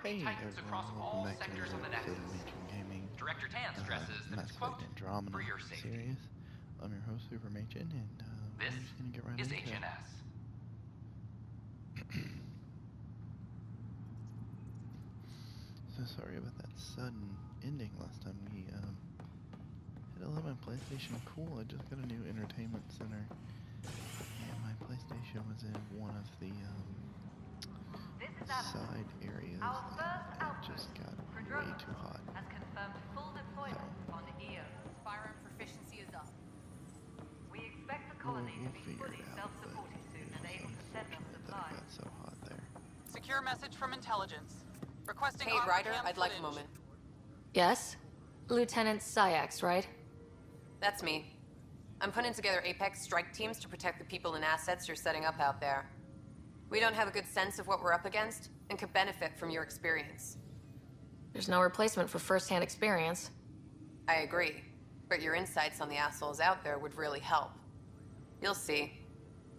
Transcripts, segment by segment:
Hey tightens everyone, across welcome all back to sectors of another the episode of Nexus. Machen Gaming, Director Tan stresses that Mass it's, Effect quote, Andromeda for your safety. series. I'm your host, Super Machen, and This we're just gonna get right is into it. HNS. So sorry about that sudden ending last time we hit 11 PlayStation. Cool, I just got a new entertainment center, and my PlayStation was in one of the side areas, and it just got way too hot. Has confirmed full deployment on EO. Firearm proficiency is up. We expect the colony We'll to be figure fully it out, but self-supporting soon it and was able to send us unfortunate that supplies. it got so hot there. Secure message from intelligence. Requesting Hey, Ryder, on-cam I'd like a footage. moment. Yes? Lieutenant Syax, right? That's me. I'm putting together Apex strike teams to protect the people and assets you're setting up out there. We don't have a good sense of what we're up against, and could benefit from your experience. There's no replacement for first-hand experience. I agree, but your insights on the assholes out there would really help. You'll see.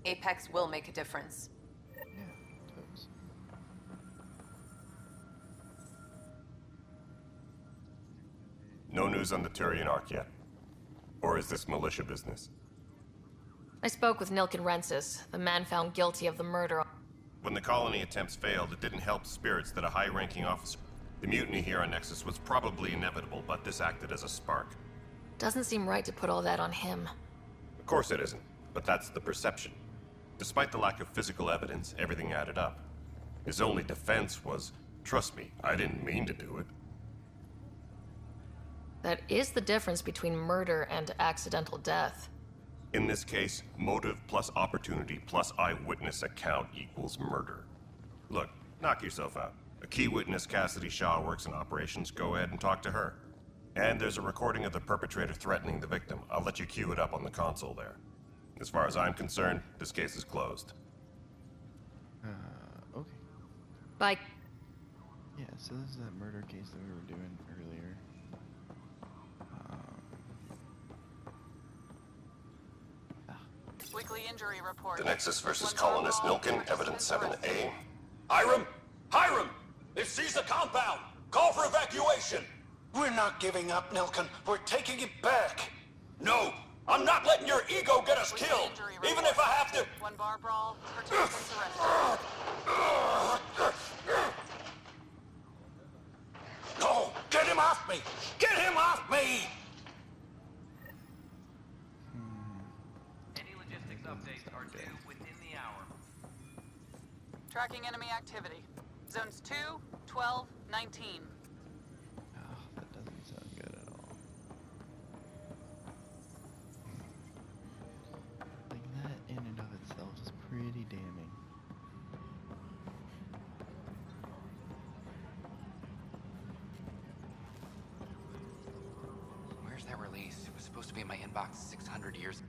Apex will make a difference. Yeah, totes. No news on the Turian Ark yet? Or is this militia business? I spoke with Nilken Rensis, the man found guilty of the murder. When the colony attempts failed, it didn't help spirits that a high-ranking officer... The mutiny here on Nexus was probably inevitable, but this acted as a spark. Doesn't seem right to put all that on him. Of course it isn't, but that's the perception. Despite the lack of physical evidence, everything added up. His only defense was, trust me, I didn't mean to do it. That is the difference between murder and accidental death. In this case, motive plus opportunity plus eyewitness account equals murder. Look, knock yourself out. A key witness, Cassidy Shaw, works in operations. Go ahead and talk to her. And there's a recording of the perpetrator threatening the victim. I'll let you cue it up on the console there. As far as I'm concerned, this case is closed. Okay. Bye. Yeah, so this is that murder case that we were doing earlier. Weekly injury report. The Nexus versus colonist Nilken, evidence 7A. Hiram! Hiram! They've seized the compound! Call for evacuation! We're not giving up, Nilken. We're taking it back. No! I'm not letting your ego get us Weekly killed! injury Even report. if I have to... One bar brawl. Participants arrested. No! Get him off me! Get him off me! Any logistics updates are due within the hour. Tracking enemy activity. Zones 2, 12, 19. Oh, that doesn't sound good at all. Like, that in and of itself is pretty damning. Where's that release? It was supposed to be in my inbox 600 years.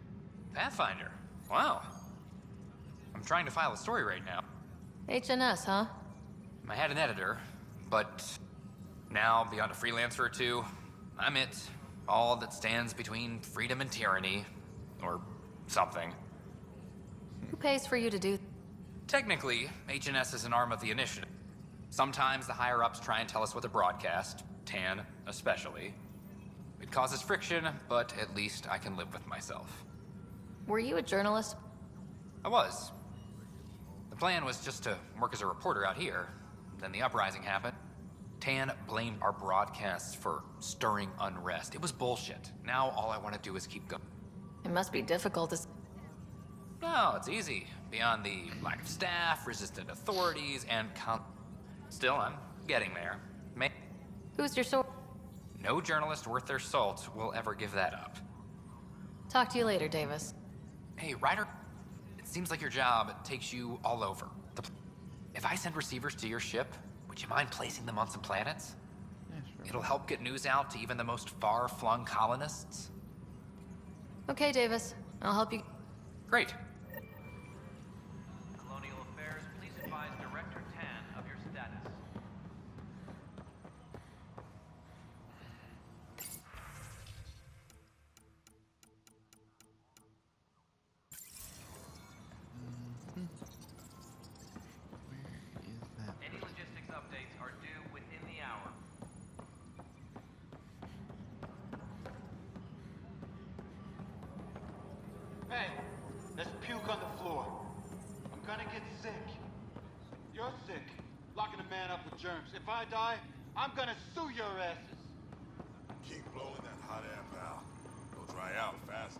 Pathfinder. Wow. I'm trying to file a story right now. HNS, huh? I had an editor, but now, beyond a freelancer or two, I'm it. All that stands between freedom and tyranny. Or something. Who pays for you to do? Technically, HNS is an arm of the initiative. Sometimes the higher-ups try and tell us what to broadcast, Tan especially. It causes friction, but at least I can live with myself. Were you a journalist? I was. The plan was just to work as a reporter out here. Then the uprising happened. Tan blamed our broadcasts for stirring unrest. It was bullshit. Now all I want to do is keep going. It must be difficult to... No, it's easy. Beyond the lack of staff, resistant authorities, and Still, I'm getting there. Who's your source? No journalist worth their salt will ever give that up. Talk to you later, Davis. Hey, Ryder, it seems like your job takes you all over. If I send receivers to your ship, would you mind placing them on some planets? Yeah, sure. It'll help get news out to even the most far-flung colonists. Okay, Davis. I'll help you. Great. Colonial Affairs, please advise Director Tan of your status. Where is that? Any logistics updates are due Hey, there's puke on the floor. I'm gonna get sick. You're sick. Locking a man up with germs. If I die, I'm gonna sue your asses. Keep blowing that hot air, pal. It'll dry out fast.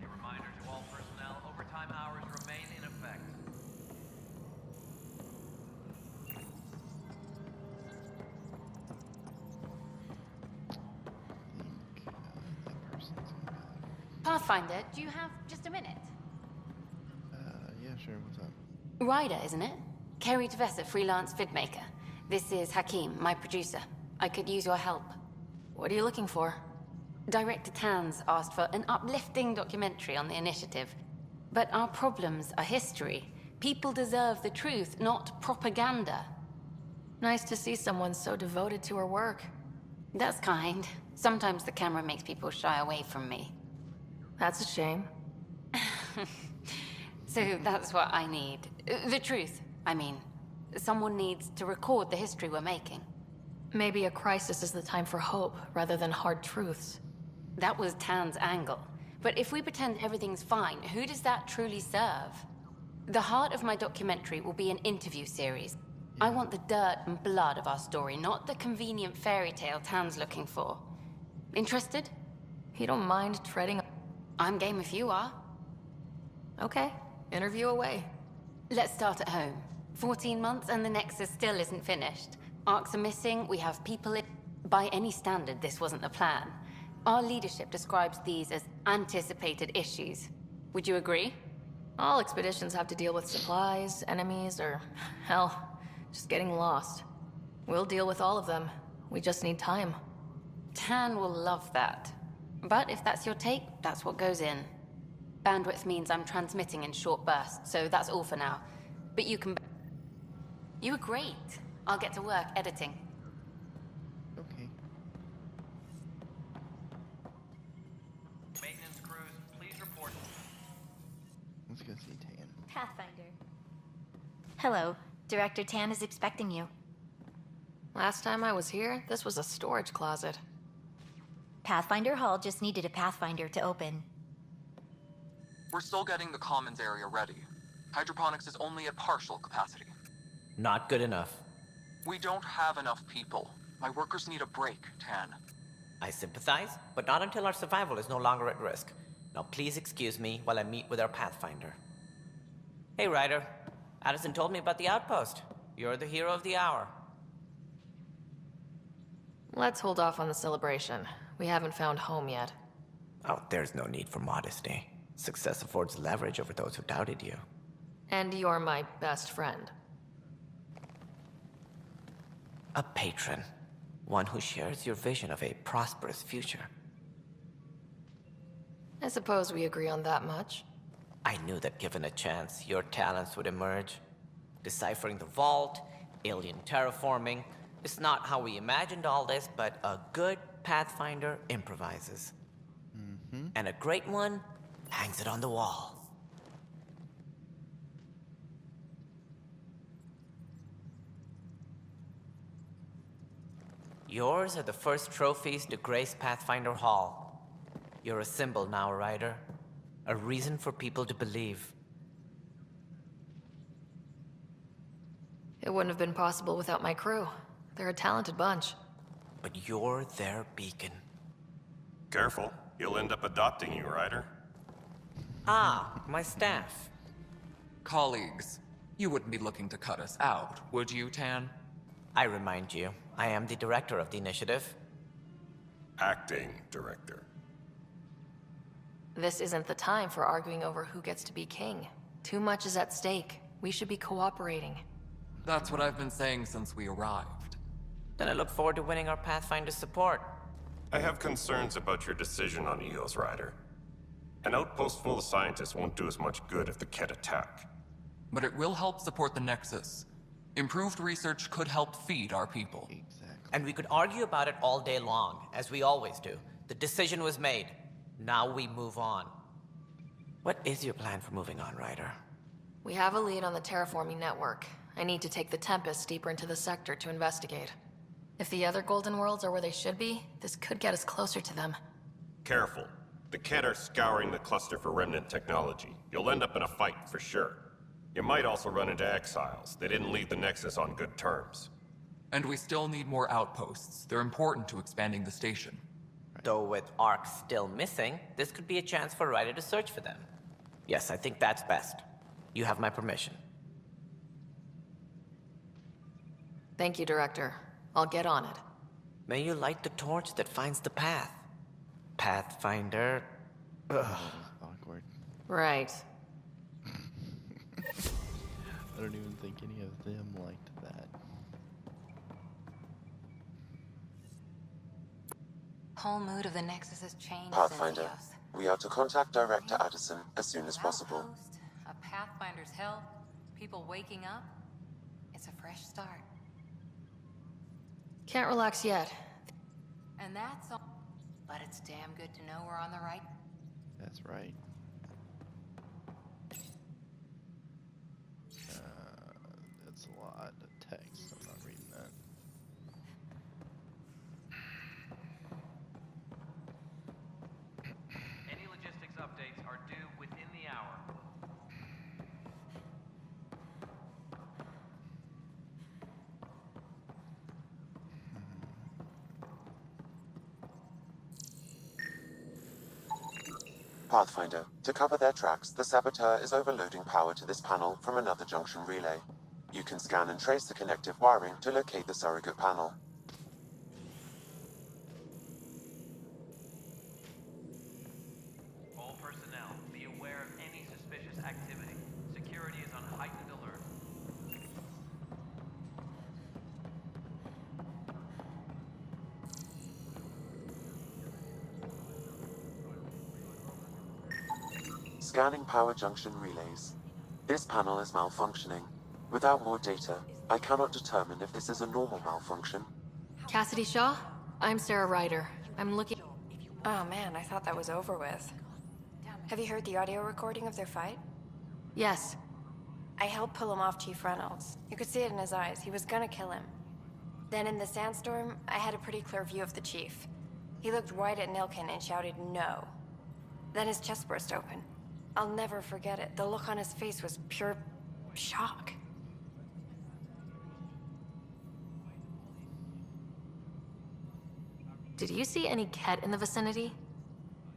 A reminder to all personnel, overtime hours remain in effect. That person's gonna be Pathfinder, do you have just a minute? yeah, sure, what's up? Ryder, isn't it? Kerry Tevessa, freelance vidmaker. This is Hakeem, my producer. I could use your help. What are you looking for? Director Tanz asked for an uplifting documentary on the initiative. But our problems are history. People deserve the truth, not propaganda. Nice to see someone so devoted to her work. That's kind. Sometimes the camera makes people shy away from me. That's a shame. So that's what I need. The truth, I mean. Someone needs to record the history we're making. Maybe a crisis is the time for hope, rather than hard truths. That was Tan's angle. But if we pretend everything's fine, who does that truly serve? The heart of my documentary will be an interview series. I want the dirt and blood of our story, not the convenient fairy tale Tan's looking for. Interested? You don't mind treading... I'm game if you are. Okay, interview away. Let's start at home. 14 months and the Nexus still isn't finished. Arcs are missing, we have people in... By any standard, this wasn't the plan. Our leadership describes these as anticipated issues. Would you agree? All expeditions have to deal with supplies, enemies, or... hell, just getting lost. We'll deal with all of them. We just need time. Tan will love that. But if that's your take, that's what goes in. Bandwidth means I'm transmitting in short bursts, so that's all for now. But you can... You were great. I'll get to work editing. Okay. Maintenance crews, please report. Let's go see Tan. Pathfinder. Hello. Director Tan is expecting you. Last time I was here, this was a storage closet. Pathfinder Hall just needed a Pathfinder to open. We're still getting the commons area ready. Hydroponics is only at partial capacity. Not good enough. We don't have enough people. My workers need a break, Tan. I sympathize, but not until our survival is no longer at risk. Now please excuse me while I meet with our Pathfinder. Hey, Ryder. Addison told me about the outpost. You're the hero of the hour. Let's hold off on the celebration. We haven't found home yet. Oh, there's no need for modesty. Success affords leverage over those who doubted you. And you're my best friend. A patron. One who shares your vision of a prosperous future. I suppose we agree on that much. I knew that given a chance, your talents would emerge. Deciphering the vault, alien terraforming. It's not how we imagined all this, but a good Pathfinder improvises. And a great one hangs it on the wall. Yours are the first trophies to grace Pathfinder Hall. You're a symbol now, Ryder. A reason for people to believe. It wouldn't have been possible without my crew. They're a talented bunch. But you're their beacon. Careful, he'll end up adopting you, Ryder. Ah, my staff. Colleagues, you wouldn't be looking to cut us out, would you, Tan? I remind you, I am the director of the initiative. Acting director. This isn't the time for arguing over who gets to be king. Too much is at stake. We should be cooperating. That's what I've been saying since we arrived. Then I look forward to winning our Pathfinder's support. I have concerns about your decision on Eos, Ryder. An outpost full of scientists won't do as much good if the Kett attack. But it will help support the Nexus. Improved research could help feed our people. Exactly. And we could argue about it all day long, as we always do. The decision was made. Now we move on. What is your plan for moving on, Ryder? We have a lead on the terraforming network. I need to take the Tempest deeper into the sector to investigate. If the other Golden Worlds are where they should be, this could get us closer to them. Careful. The Kett are scouring the cluster for remnant technology. You'll end up in a fight for sure. You might also run into exiles. They didn't leave the Nexus on good terms. And we still need more outposts. They're important to expanding the station. Though with Ark still missing, this could be a chance for Ryder to search for them. Yes, I think that's best. You have my permission. Thank you, Director. I'll get on it. May you light the torch that finds the path. Pathfinder. Ugh. Awkward. Right. I don't even think any of them liked that. Whole mood of the Nexus has changed. Pathfinder, we are to contact Director Addison as soon as possible. Post, a Pathfinder's health, people waking up. It's a fresh start. Can't relax yet. And that's all. But it's damn good to know we're on the right. That's right. That's a lot of text. I'm not reading that. Any logistics updates are due within the hour. Pathfinder, to cover their tracks, the Saboteur is overloading power to this panel from another junction relay. You can scan and trace the connective wiring to locate the surrogate panel. All personnel, be aware of any suspicious activity. Security is on heightened alert. Scanning power junction relays. This panel is malfunctioning. Without more data, I cannot determine if this is a normal malfunction. Cassidy Shaw? I'm Sarah Ryder. I'm looking... Oh man, I thought that was over with. Have you heard the audio recording of their fight? Yes. I helped pull him off Chief Reynolds. You could see it in his eyes. He was gonna kill him. Then in the sandstorm, I had a pretty clear view of the Chief. He looked right at Nilkin and shouted no. Then his chest burst open. I'll never forget it. The look on his face was pure shock. Did you see any Kett in the vicinity?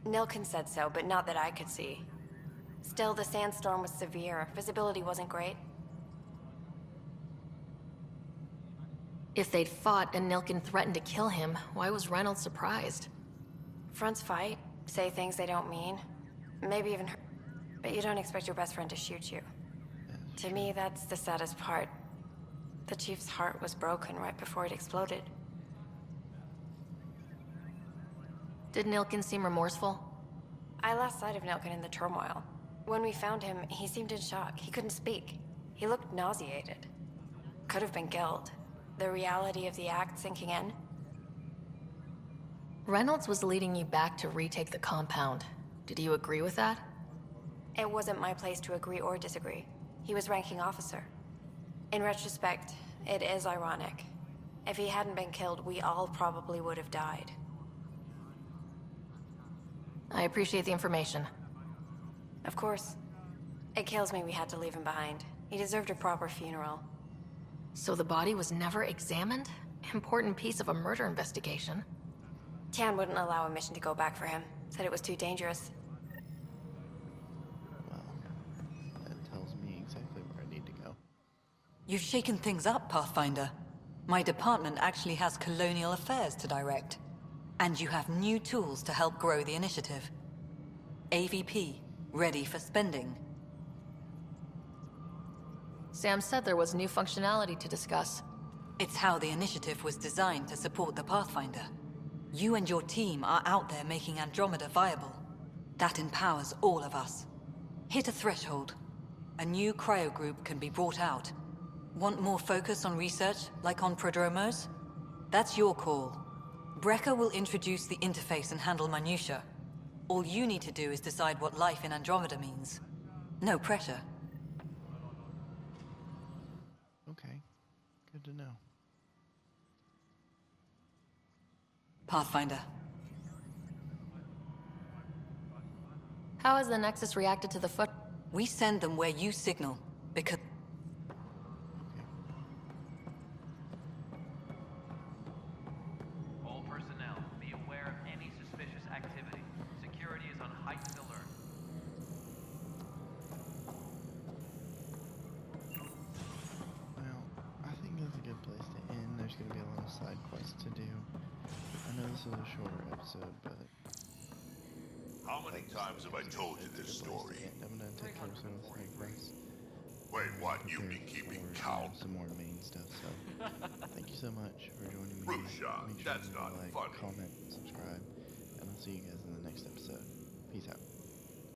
Nilkin said so, but not that I could see. Still, the sandstorm was severe. Visibility wasn't great. If they'd fought and Nilkin threatened to kill him, why was Reynolds surprised? Fronts fight, say things they don't mean. Maybe even hurt. But you don't expect your best friend to shoot you. To me, that's the saddest part. The Chief's heart was broken right before it exploded. Did Nilkin seem remorseful? I lost sight of Nilkin in the turmoil. When we found him, he seemed in shock. He couldn't speak. He looked nauseated. Could have been guilt. The reality of the act sinking in. Reynolds was leading you back to retake the compound. Did you agree with that? It wasn't my place to agree or disagree. He was ranking officer. In retrospect, it is ironic. If he hadn't been killed, we all probably would have died. I appreciate the information. Of course. It kills me we had to leave him behind. He deserved a proper funeral. So the body was never examined? Important piece of a murder investigation. Tian wouldn't allow a mission to go back for him. Said it was too dangerous. That tells me exactly where I need to go. You've shaken things up, Pathfinder. My department actually has colonial affairs to direct. And you have new tools to help grow the initiative. AVP, ready for spending. Sam said there was new functionality to discuss. It's how the initiative was designed to support the Pathfinder. You and your team are out there making Andromeda viable. That empowers all of us. Hit a threshold. A new cryo group can be brought out. Want more focus on research, like on Prodromos? That's your call. Brecker will introduce the interface and handle minutiae. All you need to do is decide what life in Andromeda means. No pressure. Okay. Good to know. Pathfinder. How has the Nexus reacted to the foot? We send them where you signal, because... All personnel, be aware of any suspicious activity. Security is on heightened alert. Well, I think that's a good place to end. There's going to be a lot of side quests to do. I know this is a shorter episode, but... How many times have I told you this story? I'm going to take care of some of the side quests. Wait, what? Prepare You've been keeping for, count? some more main stuff, so... Thank you so much for joining me. Rusha, Make sure that's to not like, funny. comment, subscribe, and I'll see you guys in the next episode. Peace out.